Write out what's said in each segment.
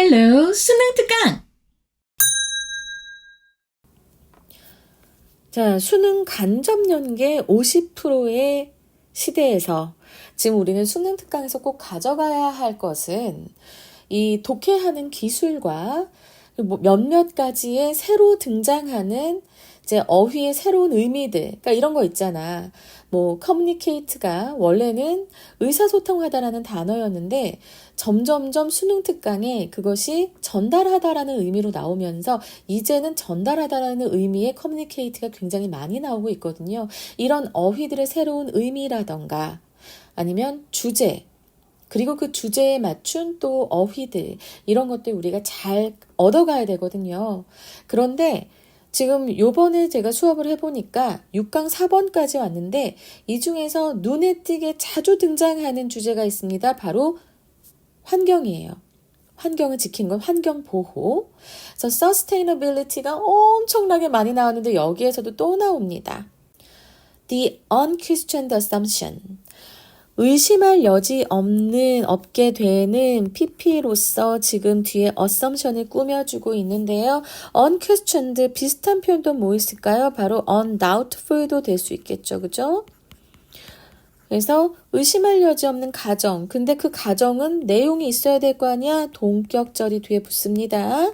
헬로 수능 특강! 자, 수능 간접 연계 50%의 시대에서 지금 우리는 수능 특강에서 꼭 가져가야 할 것은 이 독해하는 기술과 몇몇 가지의 새로 등장하는 이제 어휘의 새로운 의미들, 그러니까 이런 거 있잖아. 뭐 communicate가 원래는 의사소통하다라는 단어였는데 점점점 수능 특강에 그것이 전달하다라는 의미로 나오면서 이제는 전달하다라는 의미의 communicate가 굉장히 많이 나오고 있거든요. 이런 어휘들의 새로운 의미라던가 아니면 주제, 그리고 그 주제에 맞춘 또 어휘들, 이런 것들 우리가 잘 얻어가야 되거든요. 그런데 지금 요번에 제가 수업을 해보니까 6강 4번까지 왔는데 이 중에서 눈에 띄게 자주 등장하는 주제가 있습니다. 바로 환경이에요. 환경을 지키는 건 환경보호. 그래서 sustainability가 엄청나게 많이 나왔는데 여기에서도 또 나옵니다. The unquestioned assumption. 의심할 여지 없게 되는 PP로서 지금 뒤에 assumption을 꾸며주고 있는데요. unquestioned 비슷한 표현도 뭐 있을까요? 바로 undoubtful도 될 수 있겠죠. 그죠? 그래서 의심할 여지 없는 가정. 근데 그 가정은 내용이 있어야 될 거 아니야? 동격절이 뒤에 붙습니다.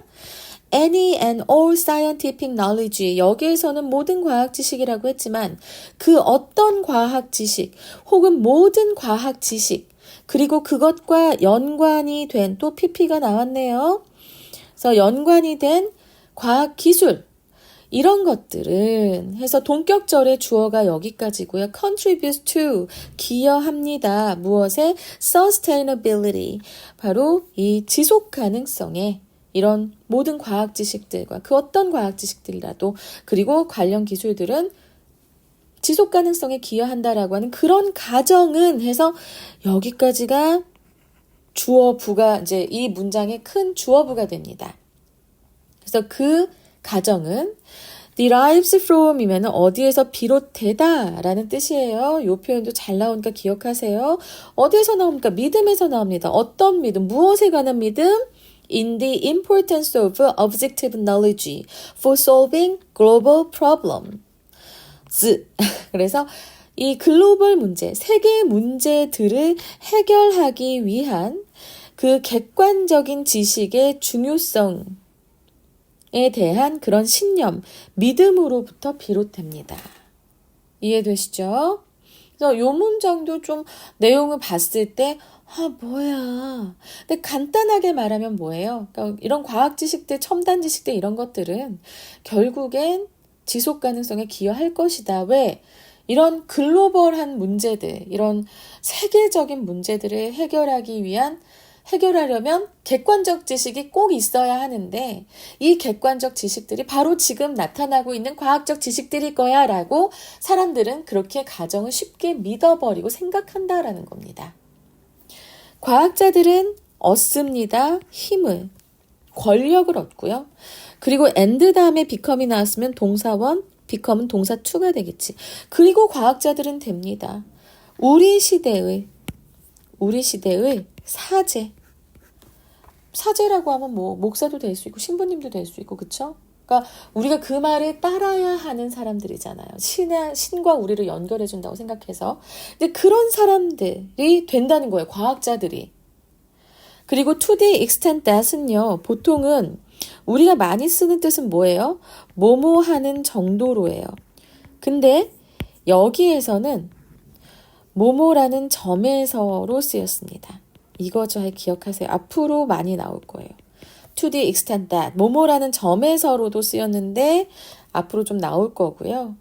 Any and all scientific knowledge. 여기에서는 모든 과학 지식이라고 했지만 그 어떤 과학 지식 혹은 모든 과학 지식 그리고 그것과 연관이 된 또 PP가 나왔네요. 그래서 연관이 된 과학 기술 이런 것들은 해서 동격절의 주어가 여기까지고요. contributes to 기여합니다. 무엇에? sustainability 바로 이 지속 가능성에 이런 모든 과학 지식들과 그 어떤 과학 지식들이라도 그리고 관련 기술들은 지속 가능성에 기여한다라고 하는 그런 가정은 해서 여기까지가 주어부가 이제 이 문장의 큰 주어부가 됩니다. 그래서 그 가정은 derives from이면 어디에서 비롯되다라는 뜻이에요. 이 표현도 잘 나오니까 기억하세요. 어디에서 나옵니까? 믿음에서 나옵니다. 어떤 믿음? 무엇에 관한 믿음? In the importance of objective knowledge for solving global problems. 그래서 이 글로벌 문제, 세계 문제들을 해결하기 위한 그 객관적인 지식의 중요성에 대한 그런 신념, 믿음으로부터 비롯됩니다. 이해되시죠? 그래서 이 문장도 좀 내용을 봤을 때 뭐야. 근데 간단하게 말하면 뭐예요? 그러니까 이런 과학 지식들, 첨단 지식들 이런 것들은 결국엔 지속 가능성에 기여할 것이다. 왜? 이런 글로벌한 문제들, 이런 세계적인 문제들을 해결하려면 객관적 지식이 꼭 있어야 하는데 이 객관적 지식들이 바로 지금 나타나고 있는 과학적 지식들일 거야 라고 사람들은 그렇게 가정을 쉽게 믿어버리고 생각한다라는 겁니다. 과학자들은 얻습니다. 힘을, 권력을 얻고요. 그리고 and 다음에 become이 나왔으면 동사원, become은 동사 to가 되겠지. 그리고 과학자들은 됩니다. 우리 시대의 사제라고 하면 뭐 목사도 될 수 있고 신부님도 될 수 있고 그쵸? 그러니까 우리가 그 말에 따라야 하는 사람들이잖아요. 신과 우리를 연결해 준다고 생각해서. 근데 그런 사람들이 된다는 거예요. 과학자들이. 그리고 to the extent that은요. 보통은 우리가 많이 쓰는 뜻은 뭐예요? 뭐뭐 하는 정도로예요. 근데 여기에서는 뭐뭐라는 점에서로 쓰였습니다. 이거 잘 기억하세요. 앞으로 많이 나올 거예요. To the extent that 뭐뭐라는 점에서로도 쓰였는데 앞으로 좀 나올 거고요.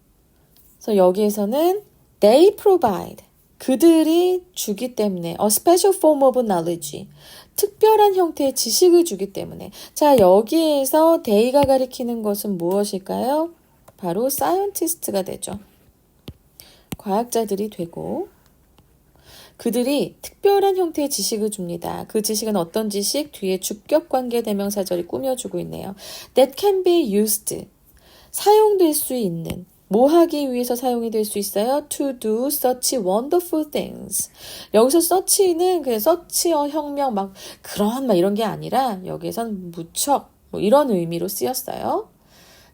그래서 여기에서는 they provide 그들이 주기 때문에 a special form of knowledge 특별한 형태의 지식을 주기 때문에 자 여기에서 they가 가리키는 것은 무엇일까요? 바로 scientist가 되죠. 과학자들이 되고 그들이 특별한 형태의 지식을 줍니다. 그 지식은 어떤 지식? 뒤에 주격관계 대명사절이 꾸며주고 있네요. That can be used. 사용될 수 있는 뭐 하기 위해서 사용이 될 수 있어요? To do such wonderful things. 여기서 such는 그 서치어 혁명 막 그런 막 이런 게 아니라 여기선 무척 뭐 이런 의미로 쓰였어요.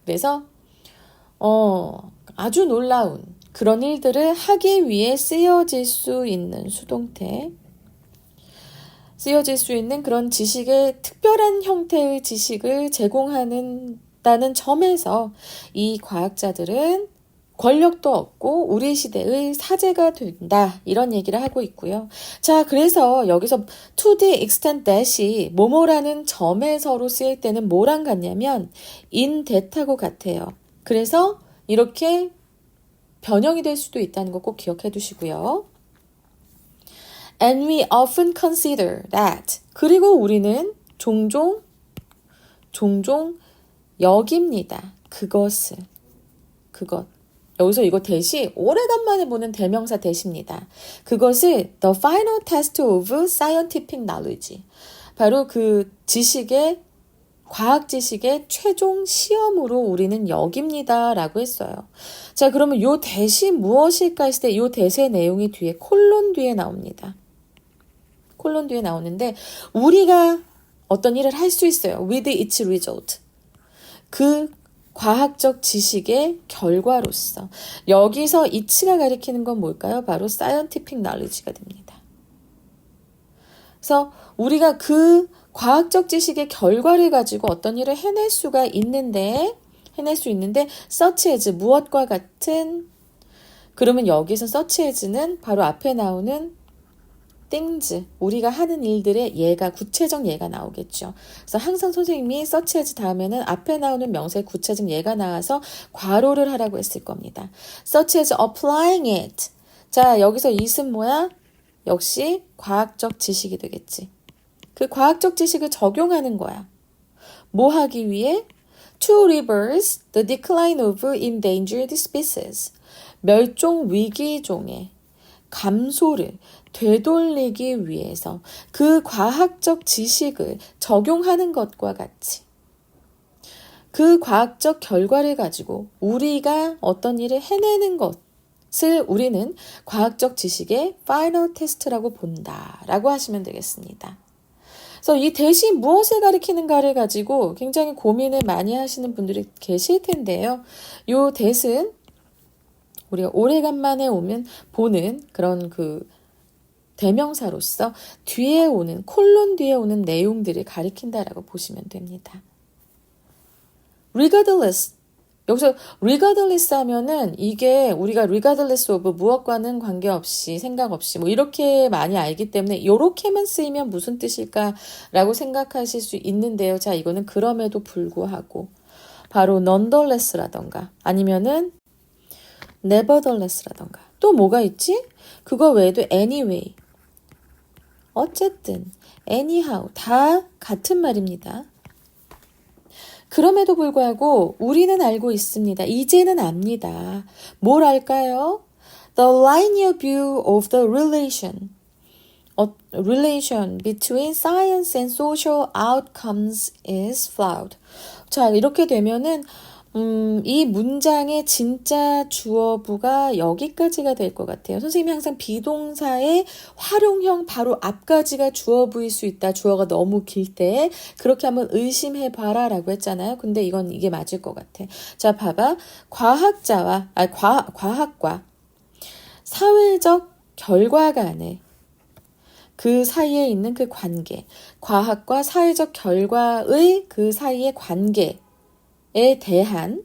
그래서 아주 놀라운 그런 일들을 하기 위해 쓰여질 수 있는 수동태. 쓰여질 수 있는 그런 지식의 특별한 형태의 지식을 제공하는다는 점에서 이 과학자들은 권력도 얻고 우리 시대의 사제가 된다 이런 얘기를 하고 있고요. 자, 그래서 여기서 to the extent that이 뭐뭐라는 점에서로 쓰일 때는 뭐랑 같냐면 in that하고 같아요. 그래서 이렇게 변형이 될 수도 있다는 거 꼭 기억해 두시고요. And we often consider that. 그리고 우리는 종종 여깁니다. 그것. 여기서 이거 대시 오래간만에 보는 대명사 대시입니다. 그것을 the final test of scientific knowledge. 바로 그 지식의 과학 지식의 최종 시험으로 우리는 여깁니다. 라고 했어요. 자, 그러면 요 대시 무엇일까 했을 때 요 대세 내용이 뒤에 콜론 뒤에 나옵니다. 콜론 뒤에 나오는데 우리가 어떤 일을 할 수 있어요. with its result. 그 과학적 지식의 결과로서. 여기서 it가 가리키는 건 뭘까요? 바로 scientific knowledge가 됩니다. 그래서 우리가 그 과학적 지식의 결과를 가지고 어떤 일을 해낼 수 있는데 such as 무엇과 같은 그러면 여기서 such as는 바로 앞에 나오는 things, 우리가 하는 일들의 예가, 구체적 예가 나오겠죠. 그래서 항상 선생님이 such as 다음에는 앞에 나오는 명사의 구체적 예가 나와서 괄호를 하라고 했을 겁니다. such as applying it. 자, 여기서 it은 뭐야? 역시 과학적 지식이 되겠지. 그 과학적 지식을 적용하는 거야. 뭐 하기 위해? To reverse the decline of endangered species. 멸종 위기종의 감소를 되돌리기 위해서 그 과학적 지식을 적용하는 것과 같이 그 과학적 결과를 가지고 우리가 어떤 일을 해내는 것을 우리는 과학적 지식의 파이널 테스트라고 본다라고 하시면 되겠습니다. 그래서 이 대시 무엇을 가리키는가를 가지고 굉장히 고민을 많이 하시는 분들이 계실 텐데요. 요 대은 우리가 오래간만에 보는 그런 그 대명사로서 뒤에 오는 콜론 뒤에 오는 내용들을 가리킨다라고 보시면 됩니다. regardless. 여기서 regardless 하면은 이게 우리가 regardless of 무엇과는 관계없이 생각 없이 뭐 이렇게 많이 알기 때문에 이렇게만 쓰이면 무슨 뜻일까라고 생각하실 수 있는데요. 자, 이거는 그럼에도 불구하고 바로 nonetheless라던가 아니면은 nevertheless라던가 또 뭐가 있지? 그거 외에도 anyway, 어쨌든, anyhow 다 같은 말입니다. 그럼에도 불구하고 우리는 알고 있습니다. 이제는 압니다. 뭘 알까요? The linear view of the relation between science and social outcomes is flawed. 자, 이렇게 되면은 이 문장의 진짜 주어부가 여기까지가 될 것 같아요. 선생님이 항상 비동사의 활용형 바로 앞까지가 주어부일 수 있다. 주어가 너무 길 때 그렇게 한번 의심해봐라 라고 했잖아요. 근데 이게 맞을 것 같아. 자, 봐봐. 과학과 사회적 결과 간의 그 사이에 있는 그 관계, 과학과 사회적 결과의 그 사이의 관계 에 대한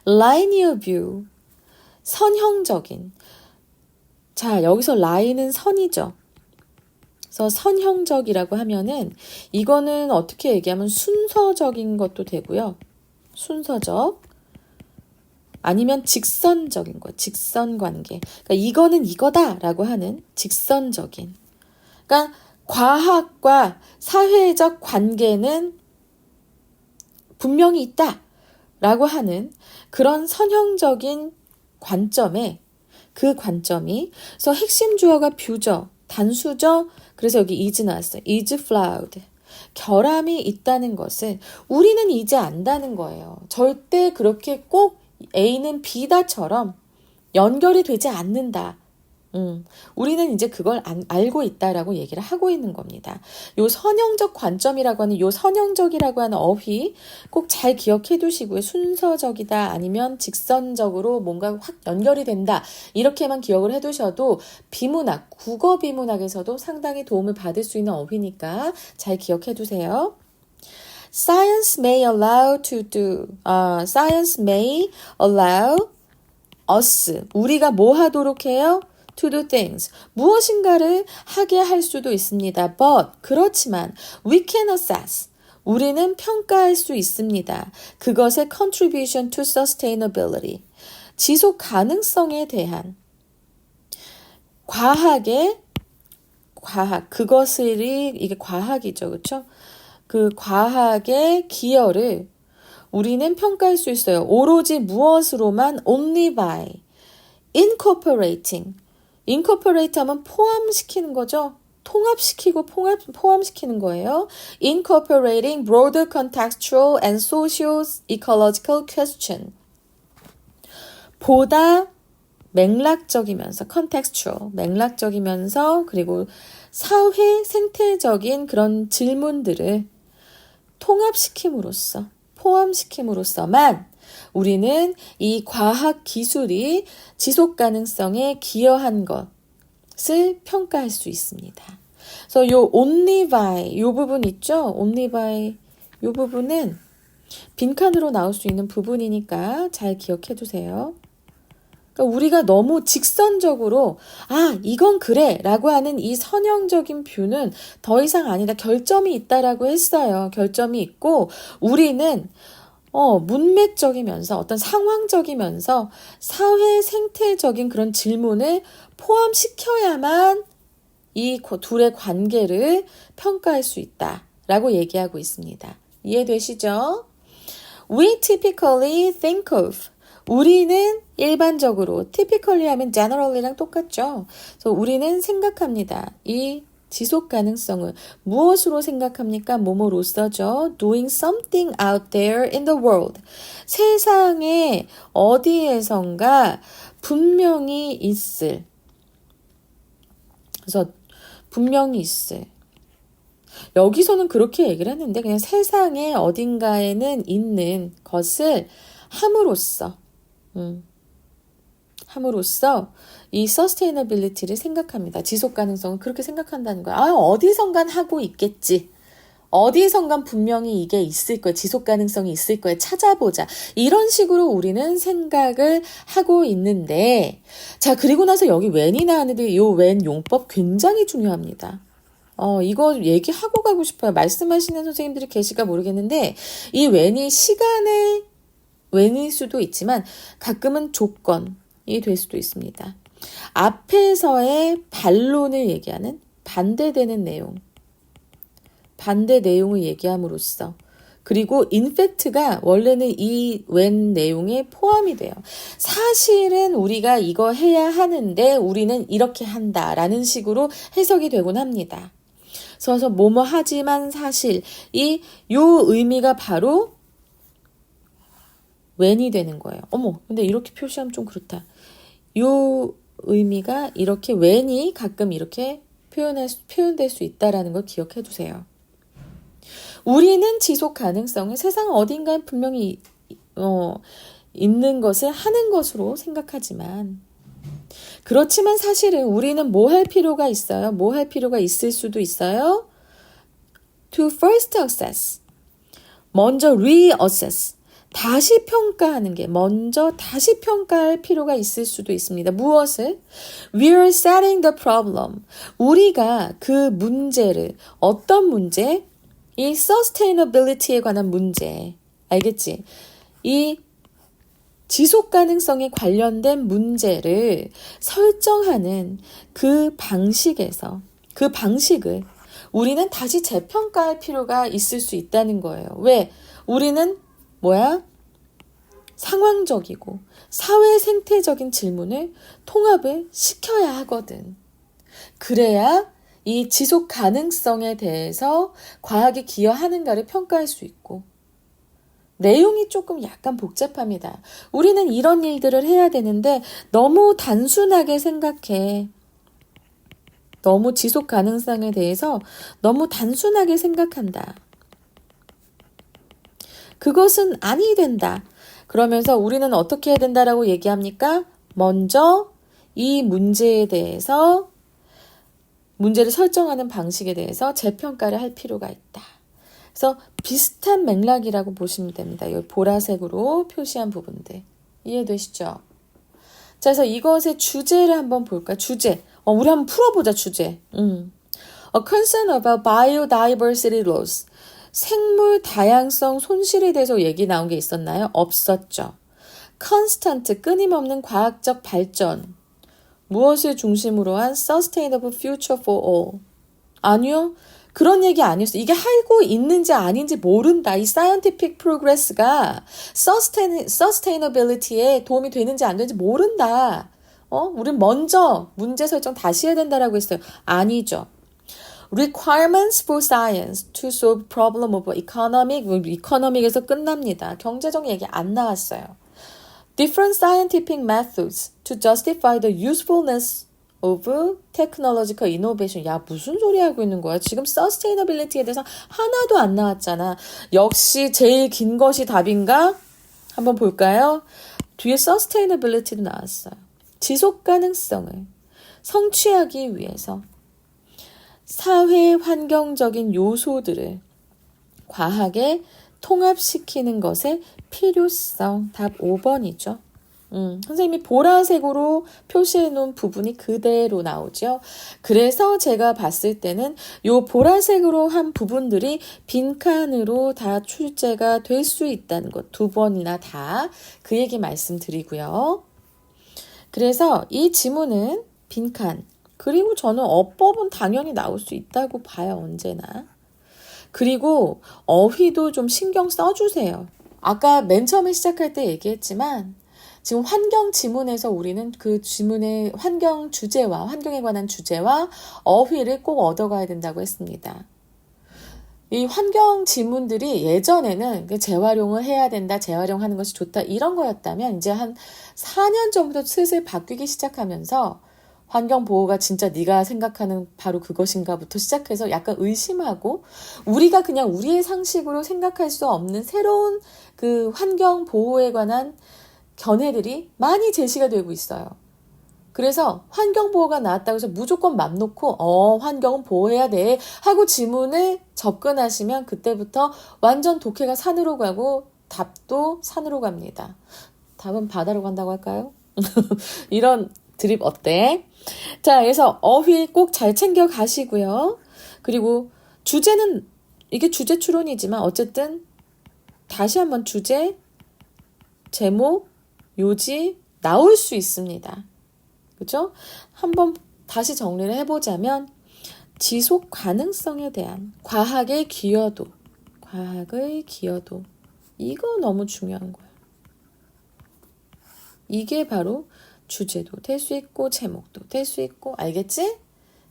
linear view, 선형적인. 자, 여기서 line은 선이죠. 그래서 선형적이라고 하면은 이거는 어떻게 얘기하면 순서적인 것도 되고요. 순서적. 아니면 직선적인 거, 직선 관계. 그러니까 이거는 이거다라고 하는 직선적인. 그러니까 과학과 사회적 관계는 분명히 있다. 라고 하는 그런 선형적인 관점에 그 관점이 그래서 핵심 주어가 뷰죠. 단수죠. 그래서 여기 is 나왔어요. is flawed. 결함이 있다는 것을 우리는 이제 안다는 거예요. 절대 그렇게 꼭 A는 B다처럼 연결이 되지 않는다. 우리는 이제 그걸 알고 있다라고 얘기를 하고 있는 겁니다. 요 선형적 관점이라고 하는 요 선형적이라고 하는 어휘 꼭 잘 기억해 두시고요. 순서적이다 아니면 직선적으로 뭔가 확 연결이 된다 이렇게만 기억을 해 두셔도 비문학, 국어 비문학에서도 상당히 도움을 받을 수 있는 어휘니까 잘 기억해 두세요. Science may allow Science may allow us. 우리가 뭐 하도록 해요? To do things. 무엇인가를 하게 할 수도 있습니다. But 그렇지만 we can assess. 우리는 평가할 수 있습니다. 그것의 contribution to sustainability. 지속 가능성에 대한 그것이 이게 과학이죠. 그렇죠? 그 과학의 기여를 우리는 평가할 수 있어요. 오로지 무엇으로만 only by incorporate 하면 포함시키는 거죠. 통합시키고 포함시키는 거예요. Incorporating broader contextual and socio-ecological question. 보다 맥락적이면서 contextual, 맥락적이면서 그리고 사회 생태적인 그런 질문들을 통합시킴으로써 포함시킴으로써만 우리는 이 과학 기술이 지속 가능성에 기여한 것을 평가할 수 있습니다. 그래서 요 only by 요 부분 있죠? only by 요 부분은 빈칸으로 나올 수 있는 부분이니까 잘 기억해 두세요. 그러니까 우리가 너무 직선적으로 이건 그래 라고 하는 이 선형적인 뷰는 더 이상 아니다. 결점이 있다라고 했어요. 결점이 있고 우리는 문맥적이면서 어떤 상황적이면서 사회 생태적인 그런 질문을 포함시켜야만 이 둘의 관계를 평가할 수 있다라고 얘기하고 있습니다. 이해되시죠? We typically think of 우리는 일반적으로 typically 하면 generally랑 똑같죠. 그래서 우리는 생각합니다. 이 지속 가능성을 무엇으로 생각합니까? 뭐뭐로서죠. Doing something out there in the world. 세상에 어디에선가 분명히 있을. 그래서 분명히 있을. 여기서는 그렇게 얘기를 했는데 그냥 세상에 어딘가에는 있는 것을 함으로써 이 sustainability를 생각합니다. 지속 가능성은 그렇게 생각한다는 거야. 어디선간 하고 있겠지. 어디선간 분명히 이게 있을 거야. 지속 가능성이 있을 거야. 찾아보자. 이런 식으로 우리는 생각을 하고 있는데 자, 그리고 나서 여기 when이 나왔는데 이 when 용법 굉장히 중요합니다. 이거 얘기하고 가고 싶어요. 말씀하시는 선생님들이 계실까 모르겠는데 이 when이 시간의 when일 수도 있지만 가끔은 조건이 될 수도 있습니다. 앞에서의 반론을 얘기하는 반대되는 내용, 반대 내용을 얘기함으로써 그리고 in fact가 원래는 이 when 내용에 포함이 돼요. 사실은 우리가 이거 해야 하는데 우리는 이렇게 한다라는 식으로 해석이 되곤 합니다. 그래서 뭐뭐 하지만 사실 요 의미가 바로 when이 되는 거예요. 근데 이렇게 표시하면 좀 그렇다. 요 의미가 이렇게 when이 가끔 이렇게 표현될 수 있다라는 걸 기억해 두세요. 우리는 지속 가능성을 세상 어딘가에 분명히 있는 것을 하는 것으로 생각하지만 그렇지만 사실은 우리는 뭐 할 필요가 있어요? 뭐 할 필요가 있을 수도 있어요? To first assess. 먼저 reassess. 다시 평가하는 게 먼저 다시 평가할 필요가 있을 수도 있습니다. 무엇을? We are setting the problem. 우리가 그 문제를 어떤 문제? 이 sustainability에 관한 문제. 알겠지? 이 지속 가능성에 관련된 문제를 설정하는 그 방식을 우리는 다시 재평가할 필요가 있을 수 있다는 거예요. 왜? 우리는 상황적이고 사회 생태적인 질문을 통합을 시켜야 하거든. 그래야 이 지속 가능성에 대해서 과학이 기여하는가를 평가할 수 있고 내용이 조금 약간 복잡합니다. 우리는 이런 일들을 해야 되는데 너무 단순하게 생각해. 너무 지속 가능성에 대해서 너무 단순하게 생각한다. 그것은 아니 된다. 그러면서 우리는 어떻게 해야 된다라고 얘기합니까? 먼저 이 문제에 대해서 문제를 설정하는 방식에 대해서 재평가를 할 필요가 있다. 그래서 비슷한 맥락이라고 보시면 됩니다. 이 보라색으로 표시한 부분들. 이해되시죠? 자, 그래서 이것의 주제를 한번 볼까요? 주제. 우리 한번 풀어보자, 주제. A concern about biodiversity loss. 생물 다양성 손실에 대해서 얘기 나온 게 있었나요? 없었죠. constant, 끊임없는 과학적 발전. 무엇을 중심으로 한 sustainable future for all. 아니요. 그런 얘기 아니었어요. 이게 하고 있는지 아닌지 모른다. 이 scientific progress가 sustainability에 도움이 되는지 안 되는지 모른다. 우린 먼저 문제 설정 다시 해야 된다라고 했어요. 아니죠. Requirements for science to solve problem of economic에서 끝납니다. 경제적 얘기 안 나왔어요. Different scientific methods to justify the usefulness of technological innovation. 야, 무슨 소리 하고 있는 거야? 지금 sustainability에 대해서 하나도 안 나왔잖아. 역시 제일 긴 것이 답인가? 한번 볼까요? 뒤에 sustainability도 나왔어요. 지속 가능성을 성취하기 위해서 사회 환경적인 요소들을 과학에 통합시키는 것의 필요성. 답 5번이죠. 선생님이 보라색으로 표시해 놓은 부분이 그대로 나오죠. 그래서 제가 봤을 때는 요 보라색으로 한 부분들이 빈칸으로 다 출제가 될 수 있다는 것. 2번이나 다 그 얘기 말씀드리고요. 그래서 이 지문은 빈칸. 그리고 저는 어법은 당연히 나올 수 있다고 봐요. 언제나. 그리고 어휘도 좀 신경 써주세요. 아까 맨 처음에 시작할 때 얘기했지만 지금 환경 지문에서 우리는 그 지문의 환경 주제와 환경에 관한 주제와 어휘를 꼭 얻어가야 된다고 했습니다. 이 환경 지문들이 예전에는 재활용을 해야 된다, 재활용하는 것이 좋다 이런 거였다면 이제 한 4년 전부터 슬슬 바뀌기 시작하면서 환경보호가 진짜 네가 생각하는 바로 그것인가부터 시작해서 약간 의심하고 우리가 그냥 우리의 상식으로 생각할 수 없는 새로운 그 환경보호에 관한 견해들이 많이 제시가 되고 있어요. 그래서 환경보호가 나왔다고 해서 무조건 맘 놓고 환경은 보호해야 돼 하고 지문을 접근하시면 그때부터 완전 독해가 산으로 가고 답도 산으로 갑니다. 답은 바다로 간다고 할까요? 이런 드립 어때? 자, 그래서 어휘 꼭 잘 챙겨 가시고요. 그리고 주제는 이게 주제 추론이지만 어쨌든 다시 한번 주제, 제목, 요지 나올 수 있습니다. 그죠? 한번 다시 정리를 해보자면 지속 가능성에 대한 과학의 기여도 이거 너무 중요한 거야. 이게 바로 주제도 될 수 있고 제목도 될 수 있고 알겠지?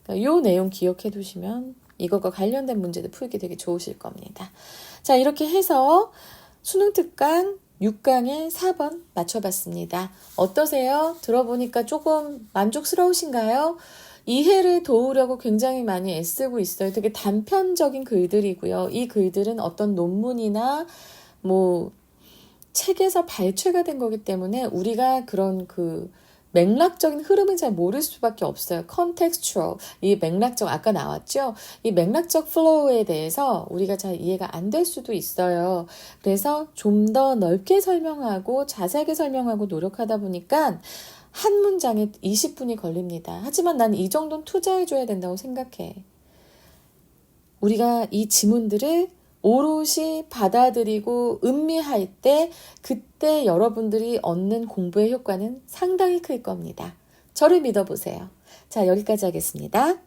그러니까 요 내용 기억해 두시면 이것과 관련된 문제도 풀기 되게 좋으실 겁니다. 자, 이렇게 해서 수능특강 6강의 4번 맞춰봤습니다. 어떠세요? 들어보니까 조금 만족스러우신가요? 이해를 도우려고 굉장히 많이 애쓰고 있어요. 되게 단편적인 글들이고요. 이 글들은 어떤 논문이나 책에서 발췌가 된 거기 때문에 우리가 그런 맥락적인 흐름은 잘 모를 수밖에 없어요. contextual, 이 맥락적, 아까 나왔죠? 이 맥락적 플로우에 대해서 우리가 잘 이해가 안 될 수도 있어요. 그래서 좀 더 넓게 설명하고 자세하게 설명하고 노력하다 보니까 한 문장에 20분이 걸립니다. 하지만 난 이 정도는 투자해줘야 된다고 생각해. 우리가 이 지문들을 오롯이 받아들이고 음미할 때 그때 여러분들이 얻는 공부의 효과는 상당히 클 겁니다. 저를 믿어보세요. 자, 여기까지 하겠습니다.